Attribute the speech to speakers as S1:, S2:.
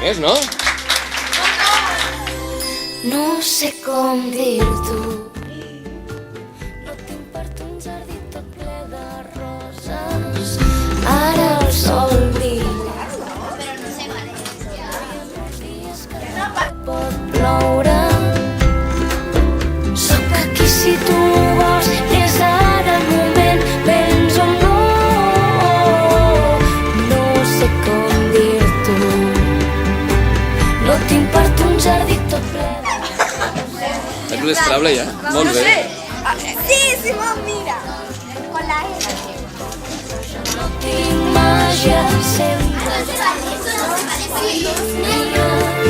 S1: més, no?
S2: No sé com dir-t'ho. No tinc per tu un jardí tot ple de roses. Ara el sol brilla. Pot ploure. Sóc aquí si tu vols i és ara el moment. Vens o no. No sé com dir-t'ho. No tinc per tu un jardí tot ple de roses.
S1: És un esclable ja? Molt bé.
S3: Sí, Simón, mira. Con la E.
S2: No tinc màgia sempre.
S3: Sí.